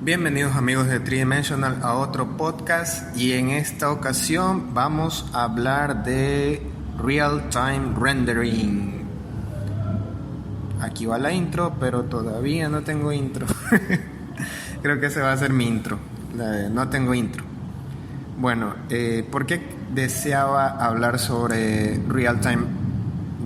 Bienvenidos amigos de Tridimensional a otro podcast y en esta ocasión vamos a hablar de Real Time Rendering. Aquí va la intro, pero todavía no tengo intro. Creo que ese va a ser mi intro. No tengo intro. Bueno, ¿por qué deseaba hablar sobre Real Time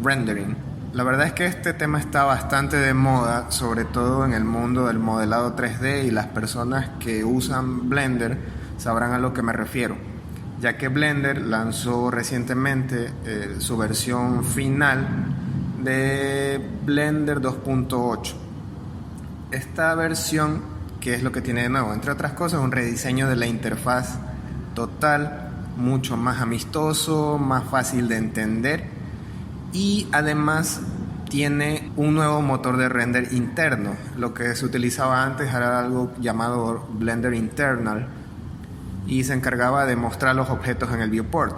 Rendering? La verdad es que este tema está bastante de moda, sobre todo en el mundo del modelado 3D, y las personas que usan Blender sabrán a lo que me refiero, ya que Blender lanzó recientemente su versión final de Blender 2.8. Esta versión, ¿qué es lo que tiene de nuevo? Entre otras cosas, un rediseño de la interfaz total, mucho más amistoso, más fácil de entender, y además tiene un nuevo motor de render interno. Lo que se utilizaba antes era algo llamado Blender Internal y se encargaba de mostrar los objetos en el viewport,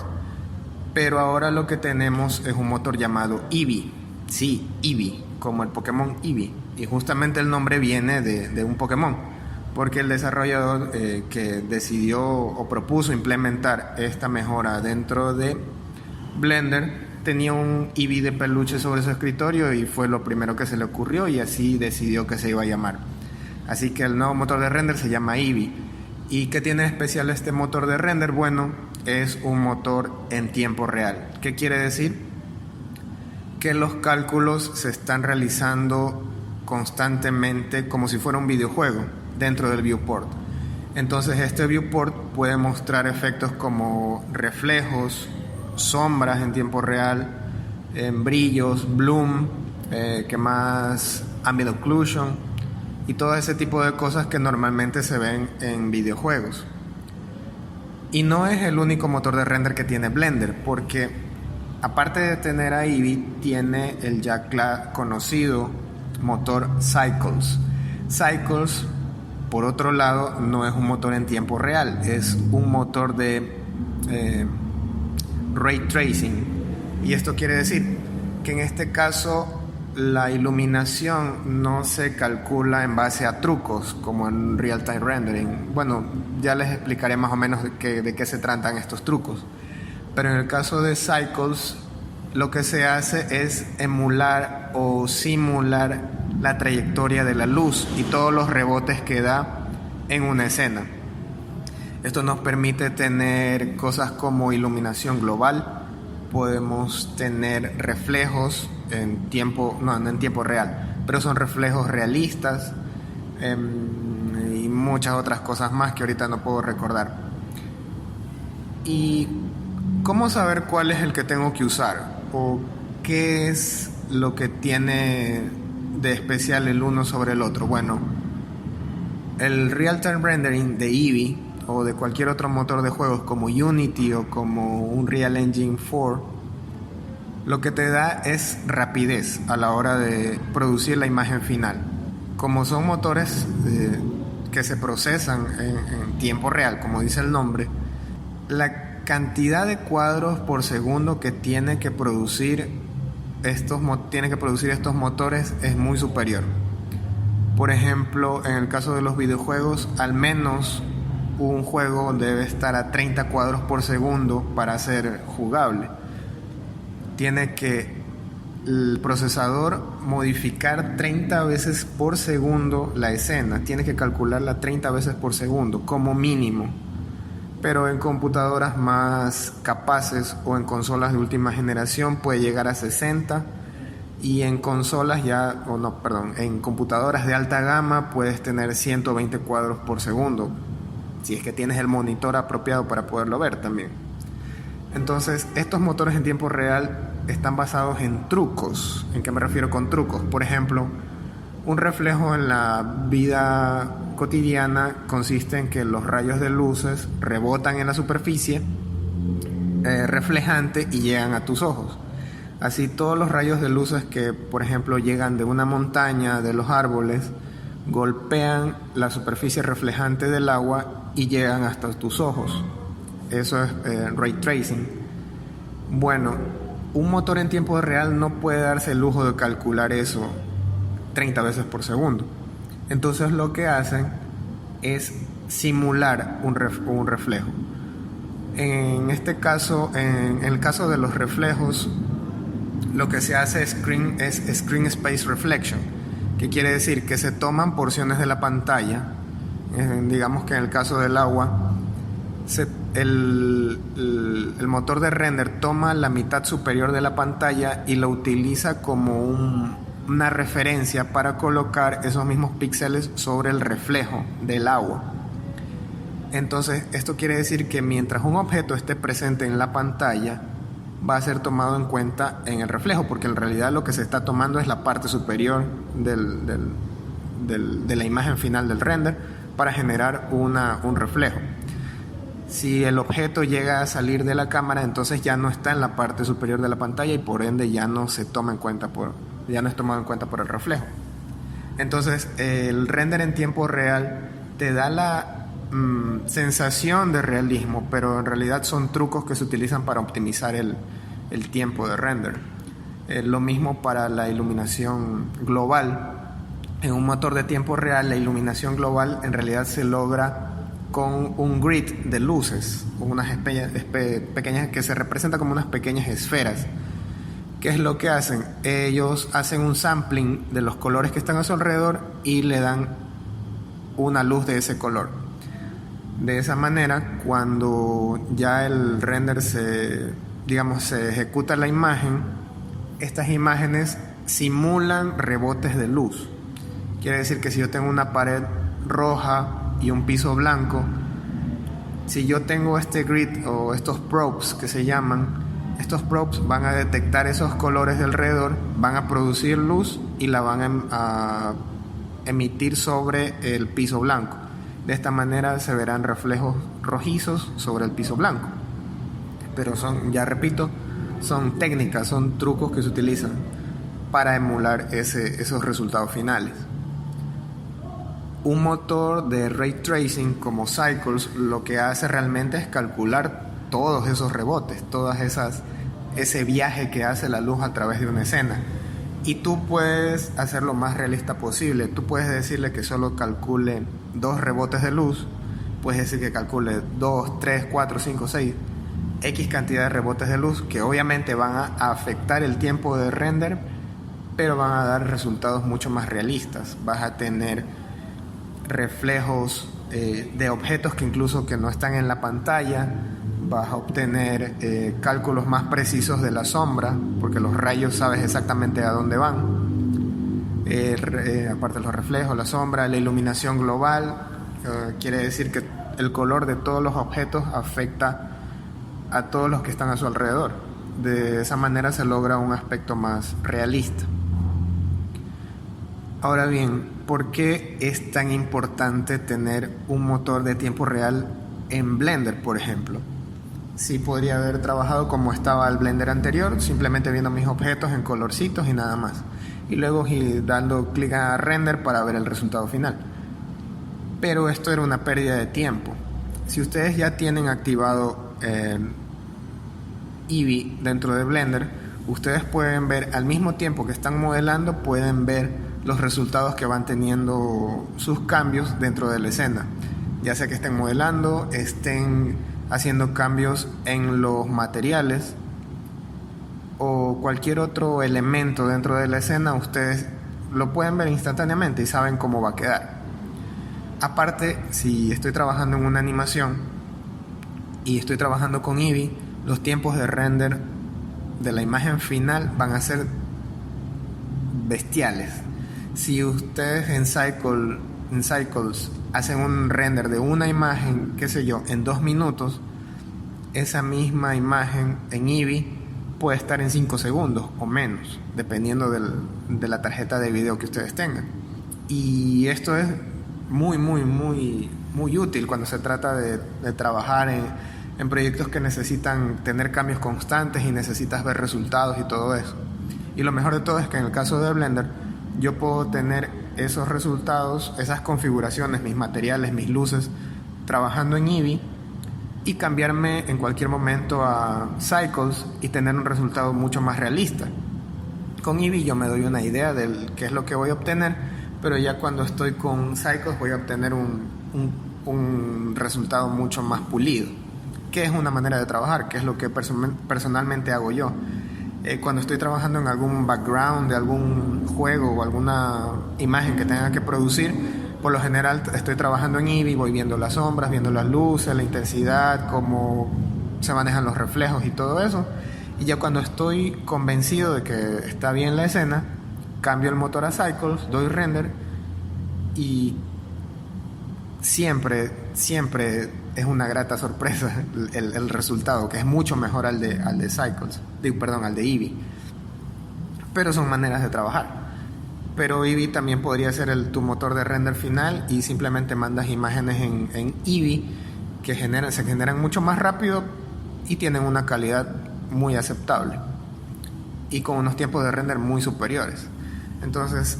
pero ahora lo que tenemos es un motor llamado Eevee. Sí, Eevee, como el Pokémon Eevee, y justamente el nombre viene de un Pokémon, porque el desarrollador que decidió o propuso implementar esta mejora dentro de Blender tenía un Eevee de peluche sobre su escritorio y fue lo primero que se le ocurrió, y así decidió que se iba a llamar. Así que el nuevo motor de render se llama Eevee. ¿Y qué tiene de especial este motor de render? Bueno, es un motor en tiempo real. ¿Qué quiere decir? Que los cálculos se están realizando constantemente como si fuera un videojuego dentro del viewport. Entonces este viewport puede mostrar efectos como reflejos, sombras en tiempo real, brillos, bloom, que más ambient occlusion y todo ese tipo de cosas que normalmente se ven en videojuegos. Y no es el único motor de render que tiene Blender, porque aparte de tener a Eevee, tiene el ya conocido motor Cycles. Cycles, por otro lado, no es un motor en tiempo real, es un motor de Ray Tracing. Y esto quiere decir que en este caso la iluminación no se calcula en base a trucos como en Real Time Rendering. Bueno, ya les explicaré más o menos de qué se tratan estos trucos. Pero en el caso de Cycles, lo que se hace es emular o simular la trayectoria de la luz y todos los rebotes que da en una escena. Esto nos permite tener cosas como iluminación global, podemos tener reflejos en tiempo, no en tiempo real, pero son reflejos realistas, y muchas otras cosas más que ahorita no puedo recordar. ¿Y cómo saber cuál es el que tengo que usar? ¿O qué es lo que tiene de especial el uno sobre el otro? Bueno, el Real Time Rendering de Eevee o de cualquier otro motor de juegos como Unity o como un Real Engine 4, lo que te da es rapidez a la hora de producir la imagen final. Como son motores que se procesan en tiempo real, como dice el nombre, la cantidad de cuadros por segundo que tiene que producir estos motores es muy superior. Por ejemplo, en el caso de los videojuegos, al menos un juego debe estar a 30 cuadros por segundo para ser jugable. Tiene que el procesador modificar 30 veces por segundo la escena, tiene que calcularla 30 veces por segundo como mínimo. Pero en computadoras más capaces o en consolas de última generación puede llegar a 60, y en en computadoras de alta gama puedes tener 120 cuadros por segundo, si es que tienes el monitor apropiado para poderlo ver también. Entonces, estos motores en tiempo real están basados en trucos. ¿En qué me refiero con trucos? Por ejemplo, un reflejo en la vida cotidiana consiste en que los rayos de luces rebotan en la superficie reflejante y llegan a tus ojos. Así, todos los rayos de luces que, por ejemplo, llegan de una montaña, de los árboles, golpean la superficie reflejante del agua y llegan hasta tus ojos. Eso es Ray Tracing. Bueno, un motor en tiempo real no puede darse el lujo de calcular eso 30 veces por segundo. Entonces lo que hacen es simular un reflejo. En este caso, en el caso de los reflejos, lo que se hace es Screen Space Reflection, que quiere decir que se toman porciones de la pantalla. Digamos que en el caso del agua, el motor de render toma la mitad superior de la pantalla y lo utiliza como una referencia para colocar esos mismos píxeles sobre el reflejo del agua. Entonces, esto quiere decir que mientras un objeto esté presente en la pantalla, va a ser tomado en cuenta en el reflejo, porque en realidad lo que se está tomando es la parte superior de la imagen final del render para generar un reflejo. Si el objeto llega a salir de la cámara, entonces ya no está en la parte superior de la pantalla y por ende ya no se toma en cuenta ya no es tomado en cuenta por el reflejo. Entonces el render en tiempo real te da la sensación de realismo, pero en realidad son trucos que se utilizan para optimizar el tiempo de render. Lo mismo para la iluminación global. En un motor de tiempo real, la iluminación global en realidad se logra con un grid de luces, unas pequeñas que se representan como unas pequeñas esferas. ¿Qué es lo que hacen? Ellos hacen un sampling de los colores que están a su alrededor y le dan una luz de ese color. De esa manera, cuando ya el render se ejecuta la imagen, estas imágenes simulan rebotes de luz. Quiere decir que si yo tengo una pared roja y un piso blanco, si yo tengo este grid o estos probes que se llaman, estos probes van a detectar esos colores de alrededor, van a producir luz y la van a emitir sobre el piso blanco. De esta manera se verán reflejos rojizos sobre el piso blanco. Pero son técnicas, son trucos que se utilizan para emular esos resultados finales. Un motor de ray tracing como Cycles lo que hace realmente es calcular todos esos rebotes, ese viaje que hace la luz a través de una escena. Y tú puedes hacerlo lo más realista posible. Tú puedes decirle que solo calcule 2 rebotes de luz, puedes decir que calcule 2, 3, 4, 5, 6, X cantidad de rebotes de luz que obviamente van a afectar el tiempo de render, pero van a dar resultados mucho más realistas. Vas a tener reflejos de objetos que incluso que no están en la pantalla, vas a obtener cálculos más precisos de la sombra, porque los rayos sabes exactamente a dónde van. Aparte de los reflejos, la sombra, la iluminación global, quiere decir que el color de todos los objetos afecta a todos los que están a su alrededor. De esa manera se logra un aspecto más realista. Ahora bien, ¿por qué es tan importante tener un motor de tiempo real en Blender, por ejemplo? Sí, podría haber trabajado como estaba el Blender anterior, simplemente viendo mis objetos en colorcitos y nada más, y luego dando clic a render para ver el resultado final. Pero esto era una pérdida de tiempo. Si ustedes ya tienen activado Eevee dentro de Blender, ustedes pueden ver al mismo tiempo que están modelando, pueden ver los resultados que van teniendo sus cambios dentro de la escena, ya sea que estén modelando, estén haciendo cambios en los materiales o cualquier otro elemento dentro de la escena. Ustedes lo pueden ver instantáneamente y saben cómo va a quedar. Aparte, si estoy trabajando en una animación y estoy trabajando con Eevee, los tiempos de render de la imagen final van a ser bestiales. Si ustedes en Cycles hacen un render de una imagen, qué sé yo, en 2 minutos, esa misma imagen en Eevee puede estar en 5 segundos o menos, dependiendo de la tarjeta de video que ustedes tengan. Y esto es muy útil cuando se trata de trabajar en proyectos que necesitan tener cambios constantes y necesitas ver resultados y todo eso. Y lo mejor de todo es que en el caso de Blender yo puedo tener esos resultados, esas configuraciones, mis materiales, mis luces, trabajando en Eevee y cambiarme en cualquier momento a Cycles y tener un resultado mucho más realista. Con Eevee yo me doy una idea de qué es lo que voy a obtener, pero ya cuando estoy con Cycles voy a obtener un un resultado mucho más pulido, que es una manera de trabajar, que es lo que personalmente hago yo. Cuando estoy trabajando en algún background de algún juego o alguna imagen que tenga que producir, por lo general estoy trabajando en Eevee, voy viendo las sombras, viendo las luces, la intensidad, cómo se manejan los reflejos y todo eso. Y ya cuando estoy convencido de que está bien la escena, cambio el motor a Cycles, doy render y siempre es una grata sorpresa el resultado, que es mucho mejor al de Cycles, al de Eevee. Pero son maneras de trabajar. Pero Eevee también podría ser tu motor de render final y simplemente mandas imágenes en Eevee que se generan mucho más rápido y tienen una calidad muy aceptable y con unos tiempos de render muy superiores. Entonces,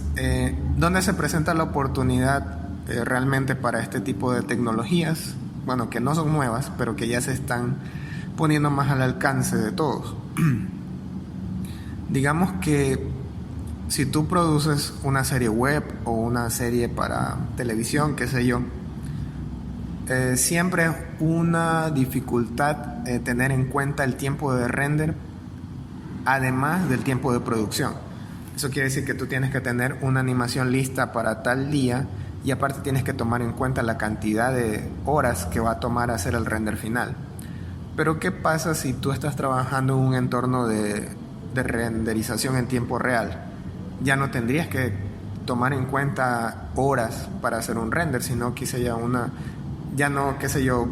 ¿dónde se presenta la oportunidad realmente para este tipo de tecnologías? Bueno, que no son nuevas, pero que ya se están poniendo más al alcance de todos. Digamos que si tú produces una serie web o una serie para televisión, qué sé yo, siempre es una dificultad tener en cuenta el tiempo de render además del tiempo de producción. Eso quiere decir que tú tienes que tener una animación lista para tal día y aparte tienes que tomar en cuenta la cantidad de horas que va a tomar hacer el render final. Pero ¿qué pasa si tú estás trabajando en un entorno de renderización en tiempo real? Ya no tendrías que tomar en cuenta horas para hacer un render, sino que ya no,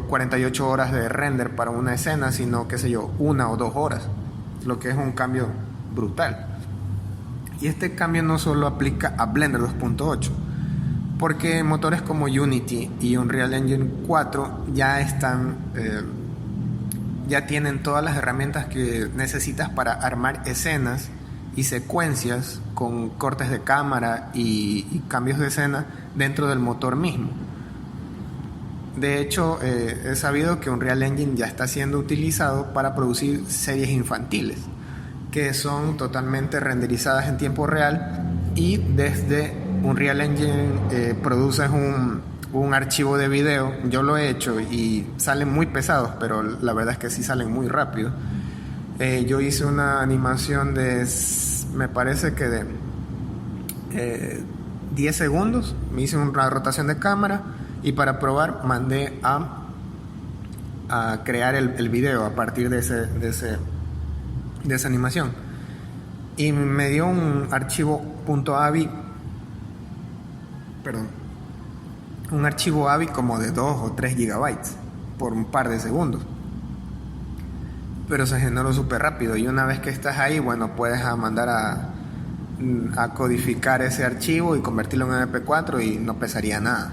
48 horas de render para una escena, sino, 1 o 2 horas, lo que es un cambio brutal. Y este cambio no solo aplica a Blender 2.8, porque motores como Unity y Unreal Engine 4 ya tienen todas las herramientas que necesitas para armar escenas y secuencias con cortes de cámara y cambios de escena dentro del motor mismo. De hecho, he sabido que Unreal Engine ya está siendo utilizado para producir series infantiles, que son totalmente renderizadas en tiempo real, y desde Unreal Engine produces un archivo de video. Yo lo he hecho y salen muy pesados, pero la verdad es que sí salen muy rápido. Yo hice una animación me parece que de 10 segundos, me hice una rotación de cámara y para probar mandé a crear el video a partir de esa animación, y me dio un archivo AVI como de 2 o 3 gigabytes por un par de segundos, pero se generó súper rápido, y una vez que estás ahí, bueno, puedes mandar a codificar ese archivo y convertirlo en MP4 y no pesaría nada.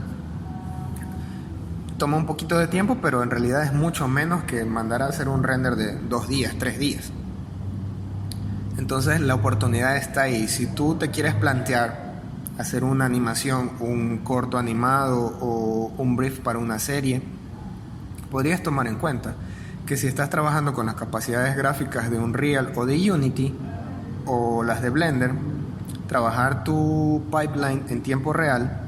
Toma un poquito de tiempo, pero en realidad es mucho menos que mandar a hacer un render de 2 días, 3 días. Entonces la oportunidad está ahí. Si tú te quieres plantear hacer una animación, un corto animado o un brief para una serie, podrías tomar en cuenta que si estás trabajando con las capacidades gráficas de Unreal o de Unity o las de Blender, trabajar tu pipeline en tiempo real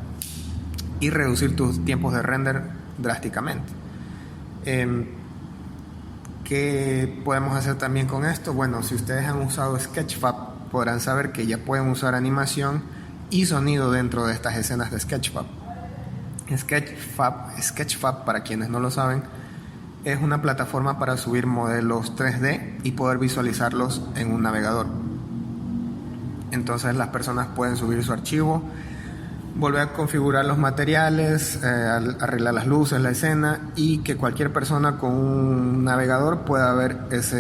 y reducir tus tiempos de render drásticamente. ¿Qué podemos hacer también con esto? Bueno, si ustedes han usado Sketchfab, podrán saber que ya pueden usar animación y sonido dentro de estas escenas de Sketchfab. Sketchfab, para quienes no lo saben, es una plataforma para subir modelos 3D y poder visualizarlos en un navegador. Entonces las personas pueden subir su archivo, volver a configurar los materiales, arreglar las luces, la escena, y que cualquier persona con un navegador pueda ver esa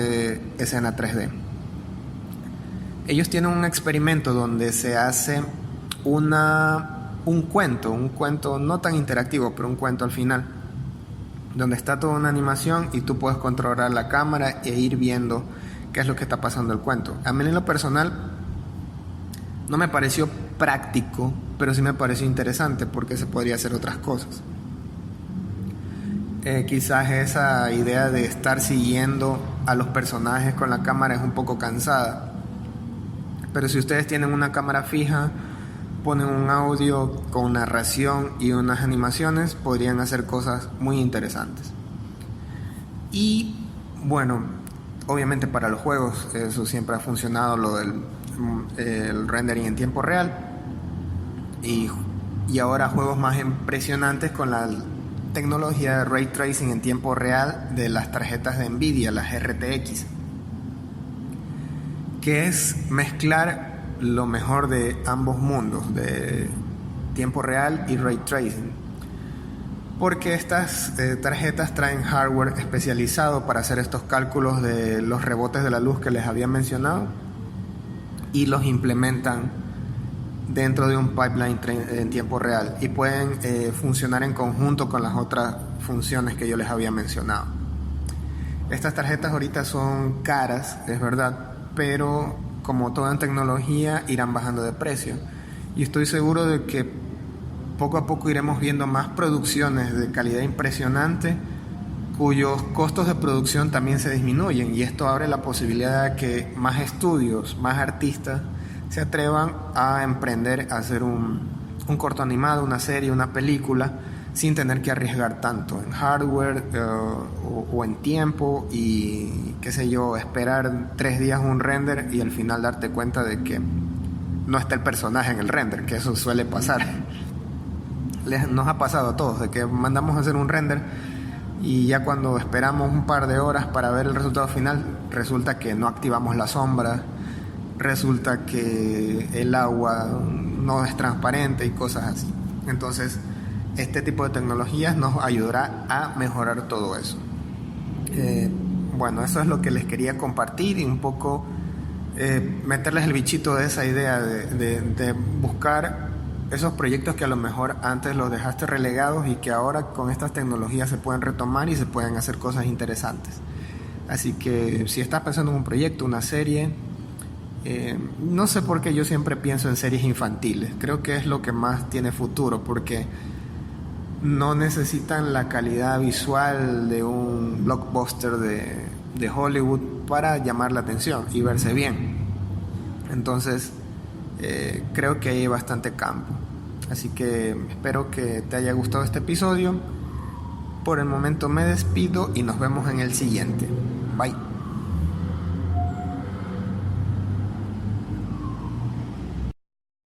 escena 3D. Ellos tienen un experimento donde se hace un cuento no tan interactivo, pero un cuento al final, donde está toda una animación y tú puedes controlar la cámara e ir viendo qué es lo que está pasando el cuento. A mí en lo personal no me pareció práctico, pero sí me pareció interesante porque se podría hacer otras cosas. Quizás esa idea de estar siguiendo a los personajes con la cámara es un poco cansada, pero si ustedes tienen una cámara fija ponen un audio con narración y unas animaciones, podrían hacer cosas muy interesantes. Y bueno, obviamente para los juegos eso siempre ha funcionado, lo del el rendering en tiempo real, y ahora juegos más impresionantes con la tecnología de Ray Tracing en tiempo real de las tarjetas de Nvidia, las RTX, que es mezclar lo mejor de ambos mundos, de tiempo real y Ray Tracing, porque estas tarjetas traen hardware especializado para hacer estos cálculos de los rebotes de la luz que les había mencionado, y los implementan dentro de un pipeline en tiempo real, y pueden funcionar en conjunto con las otras funciones que yo les había mencionado. Estas tarjetas ahorita son caras, es verdad, pero como toda en tecnología irán bajando de precio, y estoy seguro de que poco a poco iremos viendo más producciones de calidad impresionante cuyos costos de producción también se disminuyen, y esto abre la posibilidad de que más estudios, más artistas se atrevan a emprender a hacer un corto animado, una serie, una película, sin tener que arriesgar tanto en hardware o en tiempo, y qué sé yo, esperar 3 días un render y al final darte cuenta de que no está el personaje en el render, que eso suele pasar. Nos ha pasado a todos, de que mandamos a hacer un render y ya cuando esperamos un par de horas para ver el resultado final, resulta que no activamos la sombra, resulta que el agua no es transparente y cosas así. Entonces, este tipo de tecnologías nos ayudará a mejorar todo eso. Bueno, eso es lo que les quería compartir, y un poco meterles el bichito de esa idea de buscar esos proyectos que a lo mejor antes los dejaste relegados y que ahora con estas tecnologías se pueden retomar y se pueden hacer cosas interesantes. Así que si estás pensando en un proyecto, una serie, no sé por qué yo siempre pienso en series infantiles. Creo que es lo que más tiene futuro, porque no necesitan la calidad visual de un blockbuster de Hollywood para llamar la atención y verse bien. Entonces creo que hay bastante campo. Así que espero que te haya gustado este episodio. Por el momento me despido y nos vemos en el siguiente. Bye.